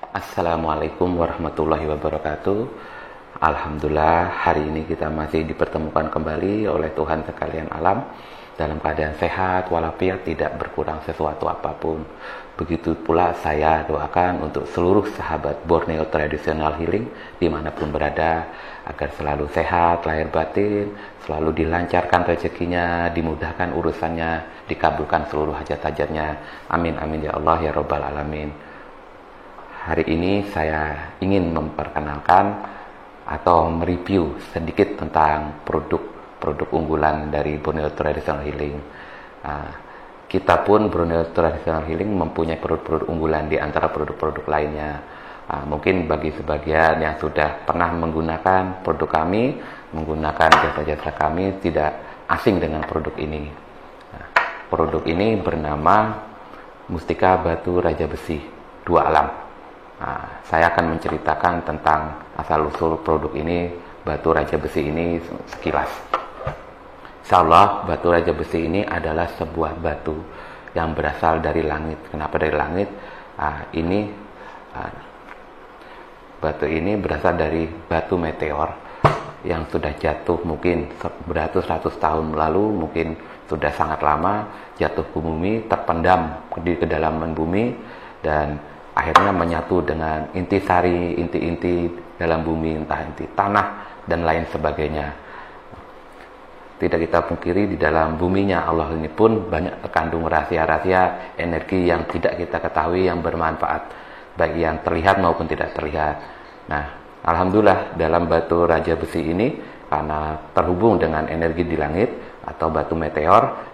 Assalamualaikum warahmatullahi wabarakatuh. Alhamdulillah, hari ini kita masih dipertemukan kembali oleh Tuhan sekalian alam dalam keadaan sehat walafiat, tidak berkurang sesuatu apapun. Begitu pula saya doakan untuk seluruh sahabat Borneo Traditional Healing dimanapun berada, agar selalu sehat lahir batin, selalu dilancarkan rezekinya, dimudahkan urusannya, dikabulkan seluruh hajat-hajatnya. Amin amin ya Allah ya Rabbal alamin. Hari ini saya ingin memperkenalkan atau mereview sedikit tentang produk unggulan dari Borneo Traditional Healing. Kita pun Borneo Traditional Healing mempunyai produk-produk unggulan di antara produk-produk lainnya. Mungkin bagi sebagian yang sudah pernah menggunakan produk kami, menggunakan jasa-jasa kami, tidak asing dengan produk ini. Produk ini bernama Mustika Batu Raja Besi Dua Alam. Saya akan menceritakan tentang asal-usul produk ini, batu raja besi ini sekilas. Insyaallah, batu raja besi ini adalah sebuah batu yang berasal dari langit. Kenapa dari langit? Batu ini berasal dari batu meteor yang sudah jatuh mungkin beratus-ratus tahun lalu, mungkin sudah sangat lama jatuh ke bumi, terpendam di kedalaman bumi, dan akhirnya menyatu dengan intisari, inti-inti dalam bumi, entah inti tanah dan lain sebagainya. Tidak kita pungkiri, di dalam buminya Allah ini pun banyak terkandung rahasia-rahasia energi yang tidak kita ketahui, yang bermanfaat, baik yang terlihat maupun tidak terlihat. Nah, alhamdulillah dalam batu raja besi ini, karena terhubung dengan energi di langit atau batu meteor,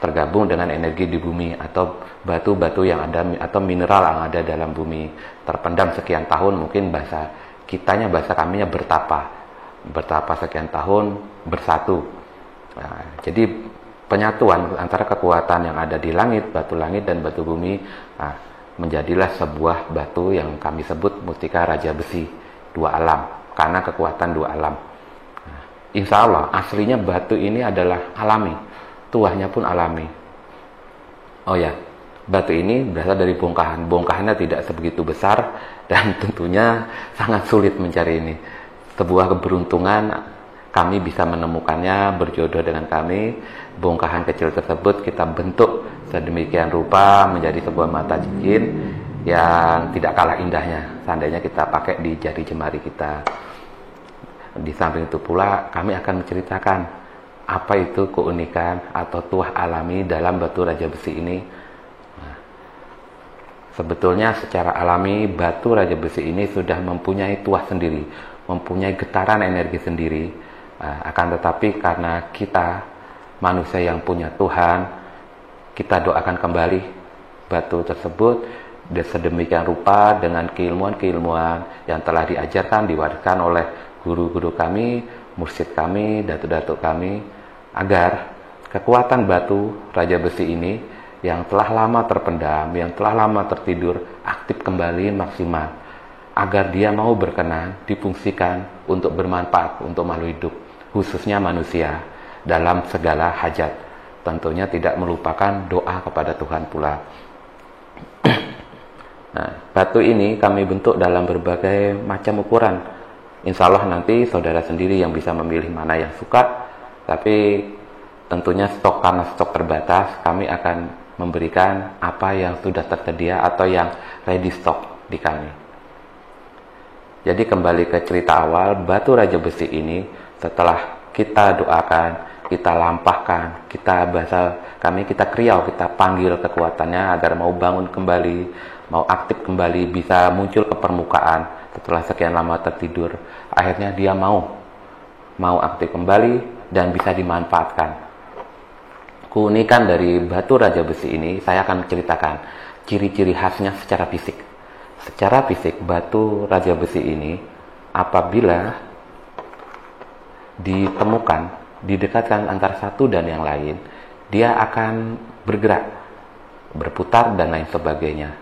tergabung dengan energi di bumi atau batu-batu yang ada atau mineral yang ada dalam bumi, terpendam sekian tahun, mungkin bahasa kaminya bertapa sekian tahun, bersatu. Jadi penyatuan antara kekuatan yang ada di langit, batu langit dan batu bumi, menjadilah sebuah batu yang kami sebut Mustika Raja Besi Dua Alam, karena kekuatan dua alam. Insya Allah aslinya batu ini adalah alami, tuahnya pun alami. Oh ya, batu ini berasal dari bongkahan. Bongkahannya tidak sebegitu besar dan tentunya sangat sulit mencari ini. Sebuah keberuntungan kami bisa menemukannya, berjodoh dengan kami. Bongkahan kecil tersebut kita bentuk sedemikian rupa menjadi sebuah mata cincin yang tidak kalah indahnya seandainya kita pakai di jari jemari kita. Di samping itu pula kami akan menceritakan apa itu keunikan atau tuah alami dalam batu raja besi ini. Sebetulnya secara alami batu raja besi ini sudah mempunyai tuah sendiri, mempunyai getaran energi sendiri. Akan tetapi karena kita manusia yang punya Tuhan, kita doakan kembali batu tersebut sedemikian rupa dengan keilmuan-keilmuan yang telah diajarkan, diwariskan oleh guru-guru kami, mursyid kami, datuk-datuk kami, agar kekuatan batu raja besi ini yang telah lama terpendam, yang telah lama tertidur, aktif kembali maksimal, agar dia mau berkenan difungsikan untuk bermanfaat untuk makhluk hidup, khususnya manusia dalam segala hajat. Tentunya tidak melupakan doa kepada Tuhan pula. Nah, batu ini kami bentuk dalam berbagai macam ukuran. Insya Allah nanti saudara sendiri yang bisa memilih mana yang suka. Tapi tentunya karena stok terbatas, kami akan memberikan apa yang sudah tersedia atau yang ready stock di kami. Jadi kembali ke cerita awal, batu raja besi ini setelah kita doakan, kita lampahkan, kita kriau, kita panggil kekuatannya agar mau bangun kembali, mau aktif kembali, bisa muncul ke permukaan setelah sekian lama tertidur. Akhirnya dia mau aktif kembali dan bisa dimanfaatkan. Keunikan dari batu raja besi ini saya akan menceritakan ciri-ciri khasnya secara fisik. Secara fisik batu raja besi ini apabila ditemukan, didekatkan antara satu dan yang lain, dia akan bergerak, berputar dan lain sebagainya.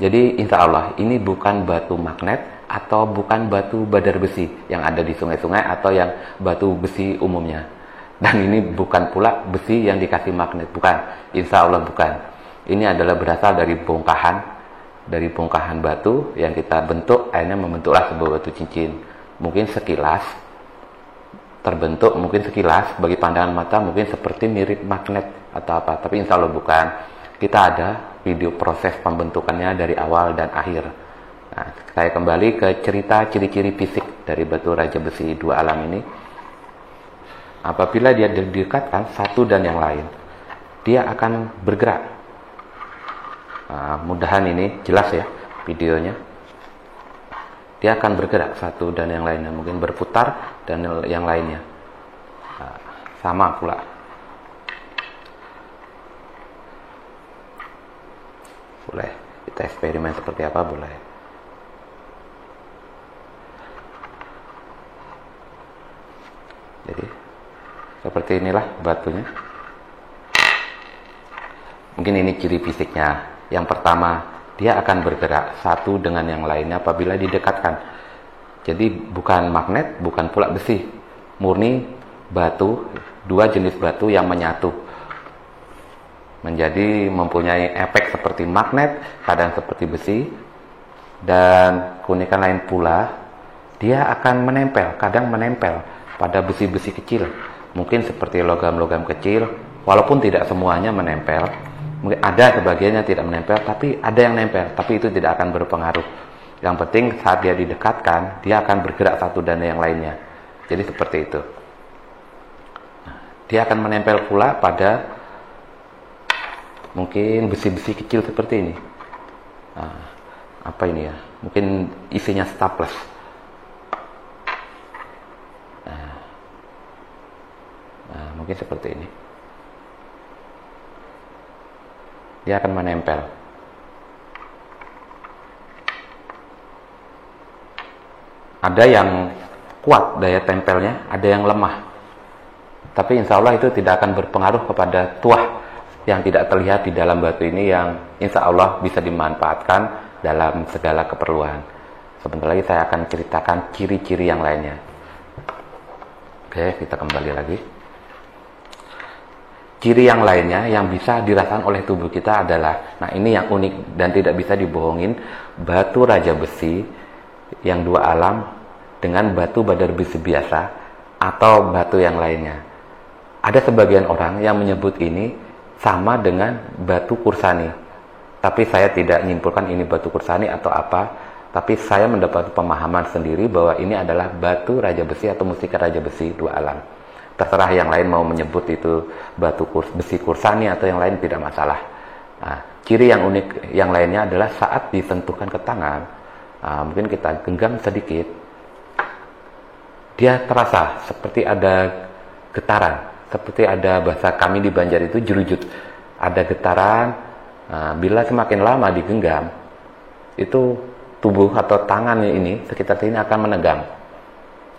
Jadi insya Allah ini bukan batu magnet atau bukan batu badar besi yang ada di sungai-sungai atau yang batu besi umumnya. Dan ini bukan pula besi yang dikasih magnet, bukan. Insya Allah bukan. Ini adalah berasal dari bongkahan dari bongkahan batu yang kita bentuk, akhirnya membentuklah sebuah batu cincin. Mungkin sekilas terbentuk, mungkin sekilas bagi pandangan mata mungkin seperti mirip magnet atau apa, tapi insya Allah bukan. Kita ada video proses pembentukannya dari awal dan akhir. Nah, saya kembali ke cerita ciri-ciri fisik dari batu raja besi dua alam ini. Apabila dia didekatkan satu dan yang lain, dia akan bergerak. Nah, mudahan ini jelas ya videonya. Dia akan bergerak satu dan yang lainnya, mungkin berputar dan yang lainnya. Nah, sama pula. Boleh kita eksperimen seperti apa, boleh. Jadi seperti inilah batunya. Mungkin ini ciri fisiknya. Yang pertama, dia akan bergerak satu dengan yang lainnya apabila didekatkan. Jadi bukan magnet, bukan pula besi, murni batu, dua jenis batu yang menyatu menjadi mempunyai efek seperti magnet, kadang seperti besi. Dan keunikan lain pula, dia akan menempel, kadang menempel pada besi-besi kecil, mungkin seperti logam-logam kecil, walaupun tidak semuanya menempel. Mungkin ada sebagiannya tidak menempel, tapi ada yang nempel, tapi itu tidak akan berpengaruh. Yang penting saat dia didekatkan, dia akan bergerak satu dan yang lainnya. Jadi seperti itu. Dia akan menempel pula pada mungkin besi-besi kecil seperti ini. Nah, apa ini ya? Mungkin isinya staples. Nah, mungkin seperti ini. Dia akan menempel. Ada yang kuat daya tempelnya, ada yang lemah. Tapi insya Allah itu tidak akan berpengaruh kepada tuah yang tidak terlihat di dalam batu ini, yang insya Allah bisa dimanfaatkan dalam segala keperluan. Sebentar lagi saya akan ceritakan ciri-ciri yang lainnya. Oke, kita kembali lagi. Ciri yang lainnya yang bisa dirasakan oleh tubuh kita adalah, nah ini yang unik dan tidak bisa dibohongin, batu raja besi yang dua alam dengan batu badar besi biasa atau batu yang lainnya. Ada sebagian orang yang menyebut ini sama dengan batu kursani, tapi saya tidak menyimpulkan ini batu kursani atau apa, tapi saya mendapat pemahaman sendiri bahwa ini adalah batu raja besi atau mustika raja besi dua alam. Terserah yang lain mau menyebut itu batu besi kursani atau yang lain, tidak masalah. Nah, ciri yang unik yang lainnya adalah saat disentuhkan ke tangan, mungkin kita genggam sedikit, dia terasa seperti ada getaran, seperti ada bahasa kami di Banjar itu jerujut, ada getaran. Nah, bila semakin lama digenggam, itu tubuh atau tangannya ini sekitar sini akan menegang.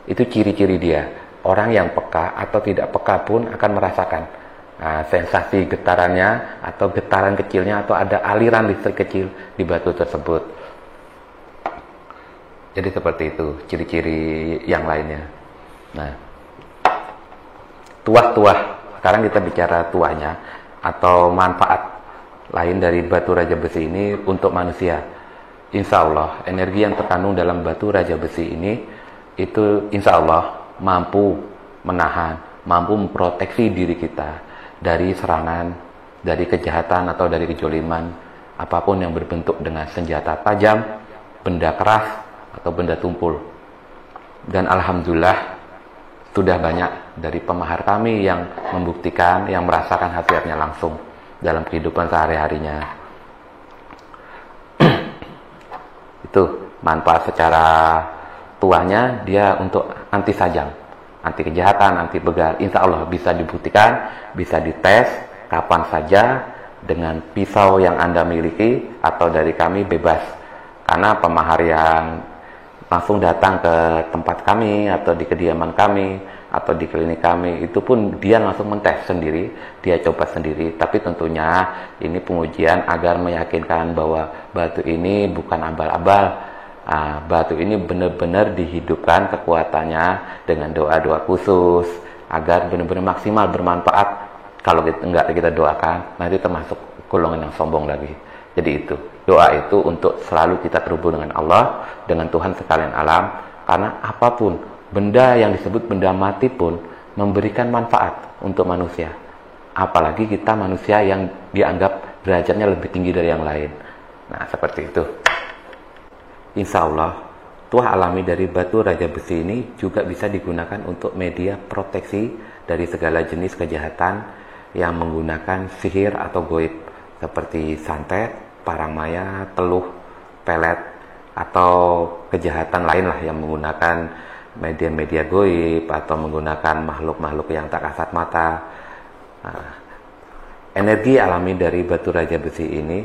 Itu ciri-ciri dia. Orang yang peka atau tidak peka pun akan merasakan sensasi getarannya atau getaran kecilnya, atau ada aliran listrik kecil di batu tersebut. Jadi seperti itu ciri-ciri yang lainnya. Nah, tuah-tuah, sekarang kita bicara tuahnya atau manfaat lain dari batu raja besi ini untuk manusia. Insya Allah energi yang terkandung dalam batu raja besi ini itu insya Allah mampu menahan, mampu memproteksi diri kita dari serangan, dari kejahatan atau dari kejoliman apapun yang berbentuk dengan senjata tajam, benda keras atau benda tumpul. Dan alhamdulillah sudah banyak dari pemahar kami yang membuktikan, yang merasakan hasilnya langsung dalam kehidupan sehari-harinya. Itu manfaat secara tuahnya, dia untuk anti sajam, anti kejahatan, anti begal. Insya Allah bisa dibuktikan, bisa dites kapan saja dengan pisau yang Anda miliki atau dari kami bebas. Karena pemahar yang langsung datang ke tempat kami atau di kediaman kami atau di klinik kami, itu pun dia langsung mentes sendiri, dia coba sendiri. Tapi tentunya ini pengujian agar meyakinkan bahwa batu ini bukan abal-abal. Batu ini benar-benar dihidupkan kekuatannya dengan doa-doa khusus agar benar-benar maksimal bermanfaat. Kalau enggak kita doakan, nanti termasuk golongan yang sombong lagi. Jadi itu. Doa itu untuk selalu kita terhubung dengan Allah, dengan Tuhan sekalian alam, karena apapun, benda yang disebut benda mati pun memberikan manfaat untuk manusia. Apalagi kita manusia yang dianggap derajatnya lebih tinggi dari yang lain. Nah, seperti itu. Insya Allah, tuah alami dari batu raja besi ini juga bisa digunakan untuk media proteksi dari segala jenis kejahatan yang menggunakan sihir atau goib, seperti santet, parang maya, teluh, pelet, atau kejahatan lain lah yang menggunakan media-media goib atau menggunakan makhluk-makhluk yang tak kasat mata. Nah, energi alami dari batu raja besi ini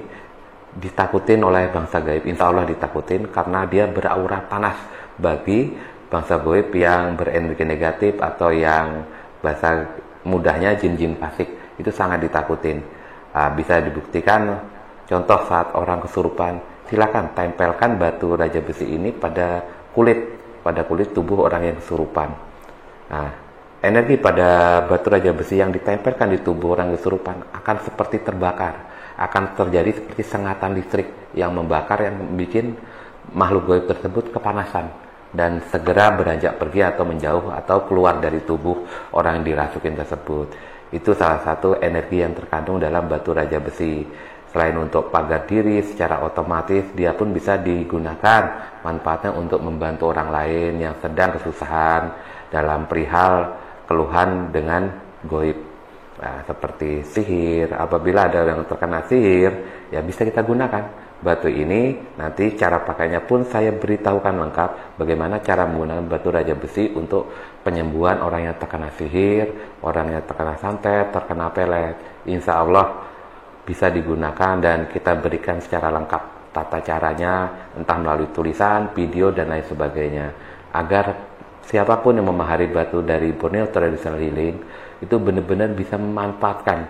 ditakutin oleh bangsa gaib, insya Allah ditakutin karena dia beraura panas. Bagi bangsa gaib yang berenergi negatif atau yang bahasa mudahnya jin-jin fasik, itu sangat ditakutin. Bisa dibuktikan, contoh saat orang kesurupan, silakan tempelkan batu raja besi ini pada kulit tubuh orang yang kesurupan. Nah, energi pada batu raja besi yang ditempelkan di tubuh orang kesurupan akan seperti terbakar, akan terjadi seperti sengatan listrik yang membakar, yang membuat makhluk gaib tersebut kepanasan dan segera beranjak pergi atau menjauh atau keluar dari tubuh orang yang dirasukin tersebut. Itu salah satu energi yang terkandung dalam batu raja besi. Selain untuk pagar diri, secara otomatis dia pun bisa digunakan manfaatnya untuk membantu orang lain yang sedang kesusahan dalam perihal keluhan dengan goib. Nah, seperti sihir, apabila ada yang terkena sihir, ya bisa kita gunakan batu ini. Nanti cara pakainya pun saya beritahukan lengkap bagaimana cara menggunakan batu raja besi untuk penyembuhan orang yang terkena sihir, orang yang terkena santet, terkena pelet. Insya Allah bisa digunakan dan kita berikan secara lengkap tata caranya, entah melalui tulisan, video, dan lain sebagainya, agar siapapun yang memahari batu dari Borneo Traditional Healing itu benar-benar bisa memanfaatkan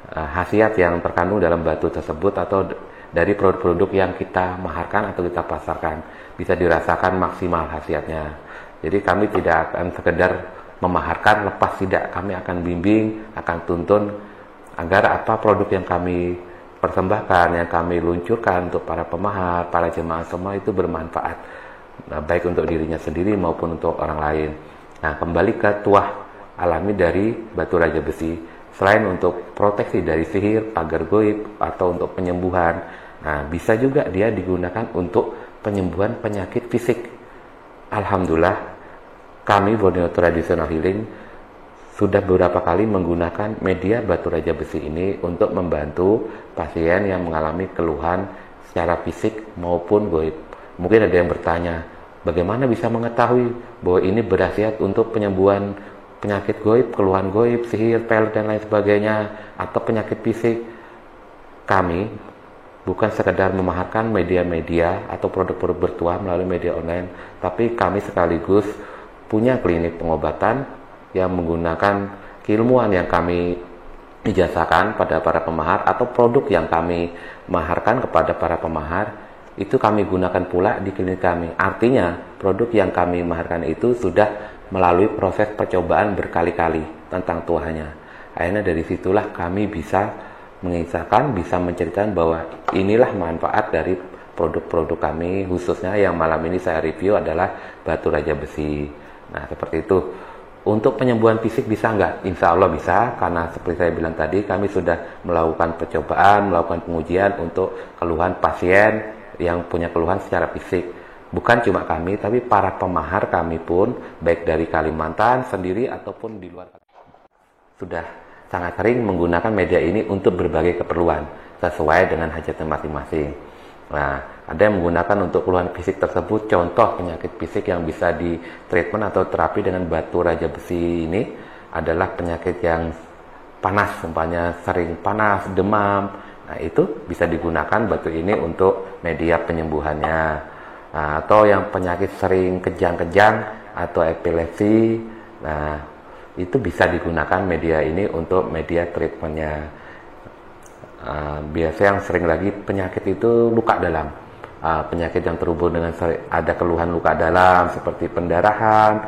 khasiat yang terkandung dalam batu tersebut atau dari produk-produk yang kita maharkan atau kita pasarkan, bisa dirasakan maksimal khasiatnya. Jadi kami tidak akan sekedar memaharkan lepas tidak, kami akan bimbing, akan tuntun agar apa produk yang kami persembahkan, yang kami luncurkan untuk para pemahar, para jemaah semua itu bermanfaat, baik untuk dirinya sendiri maupun untuk orang lain. Nah, kembali ke tuah alami dari batu raja besi, selain untuk proteksi dari sihir, pagar goib, atau untuk penyembuhan, nah bisa juga dia digunakan untuk penyembuhan penyakit fisik. Alhamdulillah, kami Borneo Traditional Healing sudah beberapa kali menggunakan media batu raja besi ini untuk membantu pasien yang mengalami keluhan secara fisik maupun goib. Mungkin ada yang bertanya, bagaimana bisa mengetahui bahwa ini berkhasiat untuk penyembuhan penyakit goib, keluhan goib, sihir, pelet, dan lain sebagainya, atau penyakit fisik? Kami bukan sekedar memaharkan media-media atau produk-produk bertuah melalui media online, tapi kami sekaligus punya klinik pengobatan yang menggunakan keilmuan yang kami ijazahkan pada para pemahar atau produk yang kami maharkan kepada para pemahar, itu kami gunakan pula di klinik kami. Artinya produk yang kami maharkan itu sudah melalui proses percobaan berkali-kali tentang tuahnya. Akhirnya dari situlah kami bisa mengisahkan, bisa menceritakan bahwa inilah manfaat dari produk-produk kami, khususnya yang malam ini saya review adalah batu raja besi. Nah, seperti itu. Untuk penyembuhan fisik bisa nggak? Insya Allah bisa, karena seperti saya bilang tadi, kami sudah melakukan percobaan, melakukan pengujian untuk keluhan pasien yang punya keluhan secara fisik. Bukan cuma kami, tapi para pemahar kami pun, baik dari Kalimantan sendiri ataupun di luar, sudah sangat sering menggunakan media ini untuk berbagai keperluan, sesuai dengan hajatnya masing-masing. Nah, ada yang menggunakan untuk keluhan fisik tersebut, contoh penyakit fisik yang bisa di treatment atau terapi dengan batu raja besi ini adalah penyakit yang panas, umpamanya sering panas, demam. Nah, itu bisa digunakan batu ini untuk media penyembuhannya. Nah, atau yang penyakit sering kejang-kejang atau epilepsi, nah itu bisa digunakan media ini untuk media treatmentnya. Biasa yang sering lagi penyakit itu luka dalam, penyakit yang terhubung dengan ada keluhan luka dalam seperti pendarahan,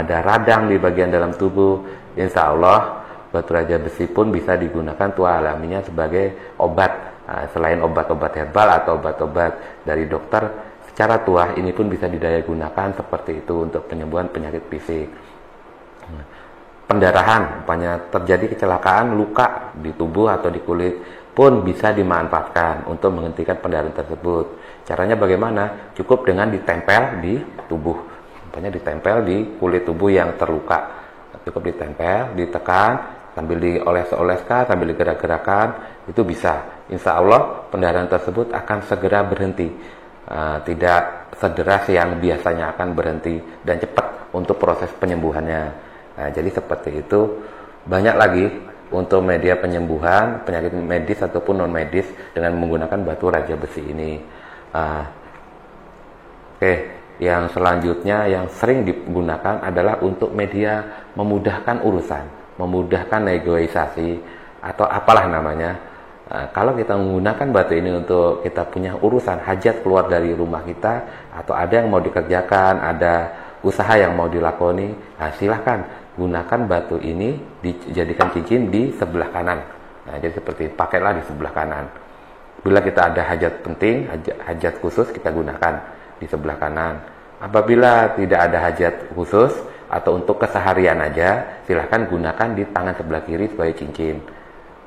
ada radang di bagian dalam tubuh. Insya Allah batu raja besi pun bisa digunakan tuah alaminya sebagai obat Selain obat-obat herbal atau obat-obat dari dokter, secara tuah ini pun bisa didaya gunakan seperti itu untuk penyembuhan penyakit fisik. Pendarahan, umpamanya terjadi kecelakaan, luka di tubuh atau di kulit pun bisa dimanfaatkan untuk menghentikan pendarahan tersebut. Caranya bagaimana? Cukup dengan ditempel di tubuh, umpamanya ditempel di kulit tubuh yang terluka. Cukup ditempel, ditekan, sambil dioles-oleskan, sambil digerak-gerakan, itu bisa. Insya Allah pendarahan tersebut akan segera berhenti, tidak sederas yang biasanya akan berhenti, dan cepat untuk proses penyembuhannya. Jadi seperti itu. Banyak lagi untuk media penyembuhan penyakit medis ataupun non medis dengan menggunakan batu raja besi ini. Yang selanjutnya yang sering digunakan adalah untuk media memudahkan urusan, memudahkan negosiasi atau apalah namanya. Kalau kita menggunakan batu ini untuk kita punya urusan hajat keluar dari rumah kita, atau ada yang mau dikerjakan, ada usaha yang mau dilakoni, silahkan gunakan batu ini dijadikan cincin di sebelah kanan. Jadi seperti pakailah di sebelah kanan. Bila kita ada hajat penting, hajat khusus, kita gunakan di sebelah kanan. Apabila tidak ada hajat khusus atau untuk keseharian aja, silahkan gunakan di tangan sebelah kiri sebagai cincin.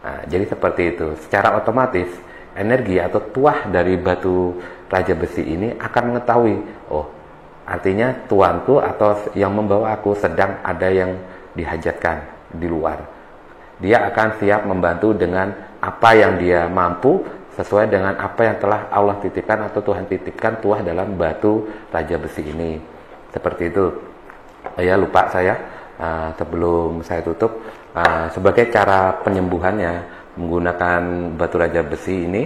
Jadi seperti itu. Secara otomatis energi atau tuah dari batu raja besi ini akan mengetahui, oh, artinya tuanku atau yang membawa aku sedang ada yang dihajatkan di luar. Dia akan siap membantu dengan apa yang dia mampu, sesuai dengan apa yang telah Allah titipkan atau Tuhan titipkan tuah dalam batu raja besi ini. Seperti itu. Lupa saya sebelum saya tutup, sebagai cara penyembuhannya menggunakan batu raja besi ini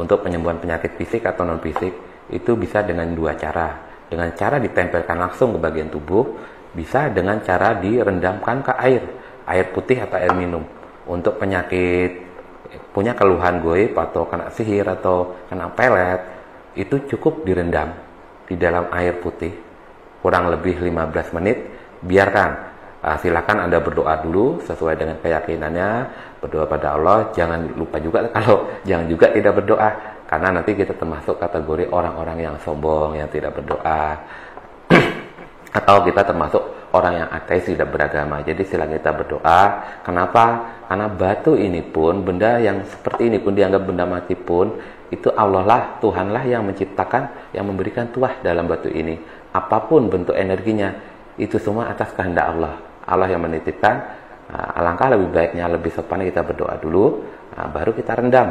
untuk penyembuhan penyakit fisik atau non fisik, itu bisa dengan dua cara. Dengan cara ditempelkan langsung ke bagian tubuh, bisa dengan cara direndamkan ke air putih atau air minum. Untuk penyakit punya keluhan goib atau kena sihir atau kena pelet, itu cukup direndam di dalam air putih kurang lebih 15 menit. Biarkan. Silakan Anda berdoa dulu sesuai dengan keyakinannya, berdoa pada Allah. Jangan lupa juga jangan juga tidak berdoa, karena nanti kita termasuk kategori orang-orang yang sombong, yang tidak berdoa. Atau kita termasuk orang yang ateis, tidak beragama. Jadi silakan kita berdoa. Kenapa? Karena batu ini pun, benda yang seperti ini pun dianggap benda mati pun, itu Allah lah, Tuhan lah yang menciptakan, yang memberikan tuah dalam batu ini. Apapun bentuk energinya, itu semua atas kehendak Allah. Allah yang menitipkan. Alangkah lebih baiknya, lebih sopan kita berdoa dulu, baru kita rendam.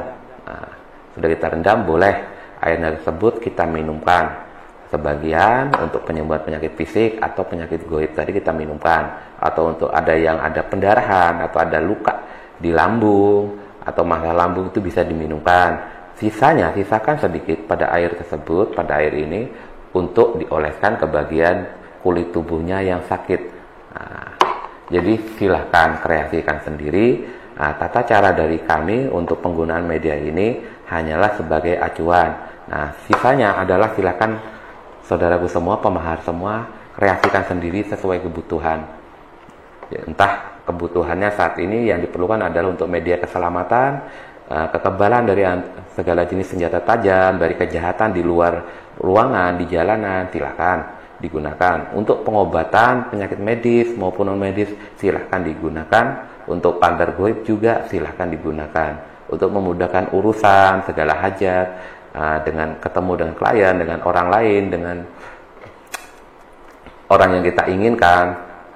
Sudah kita rendam, boleh air tersebut kita minumkan. Sebagian untuk penyembuhan penyakit fisik atau penyakit goib tadi kita minumkan. Atau untuk ada yang ada pendarahan atau ada luka di lambung atau masalah lambung, itu bisa diminumkan. Sisakan sedikit pada air tersebut, pada air ini, untuk dioleskan ke bagian kulit tubuhnya yang sakit. Jadi silahkan kreasikan sendiri. Tata cara dari kami untuk penggunaan media ini hanyalah sebagai acuan. Sisanya adalah silahkan saudaraku semua, pemahar semua, kreasikan sendiri sesuai kebutuhan. Entah kebutuhannya saat ini yang diperlukan adalah untuk media keselamatan, kekebalan dari segala jenis senjata tajam, dari kejahatan di luar ruangan, di jalanan, silahkan digunakan. Untuk pengobatan penyakit medis maupun non medis silahkan digunakan. Untuk pandar goib juga silahkan digunakan. Untuk memudahkan urusan segala hajat, dengan ketemu dengan klien, dengan orang lain, dengan orang yang kita inginkan,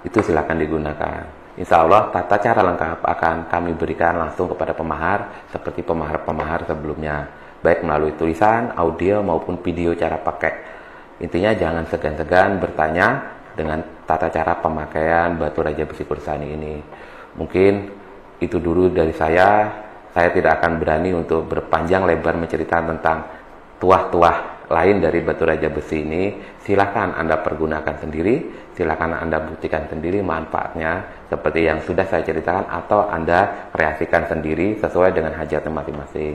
itu silahkan digunakan. Insya Allah tata cara lengkap akan kami berikan langsung kepada pemahar, seperti pemahar-pemahar sebelumnya, baik melalui tulisan, audio maupun video cara pakai. Intinya jangan segan-segan bertanya dengan tata cara pemakaian batu raja besi kursani ini. Mungkin itu dulu dari saya. Saya tidak akan berani untuk berpanjang lebar menceritakan tentang tuah-tuah lain dari batu raja besi ini. Silakan Anda pergunakan sendiri, silakan Anda buktikan sendiri manfaatnya seperti yang sudah saya ceritakan, atau Anda kreasikan sendiri sesuai dengan hajatnya masing-masing.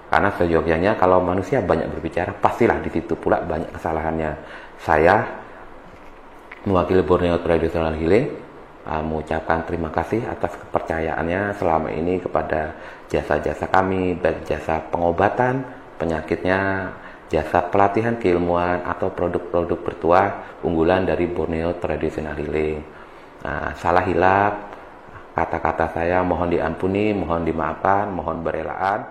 Karena seyogyanya kalau manusia banyak berbicara, pastilah di situ pula banyak kesalahannya. Saya mewakili Borneo Traditional Healing mengucapkan terima kasih atas kepercayaannya selama ini kepada jasa-jasa kami, baik jasa pengobatan penyakitnya, jasa pelatihan keilmuan, atau produk-produk bertuah unggulan dari Borneo Traditional Healing. Salah hilap, kata-kata saya mohon diampuni, mohon dimaafkan, mohon berelaan.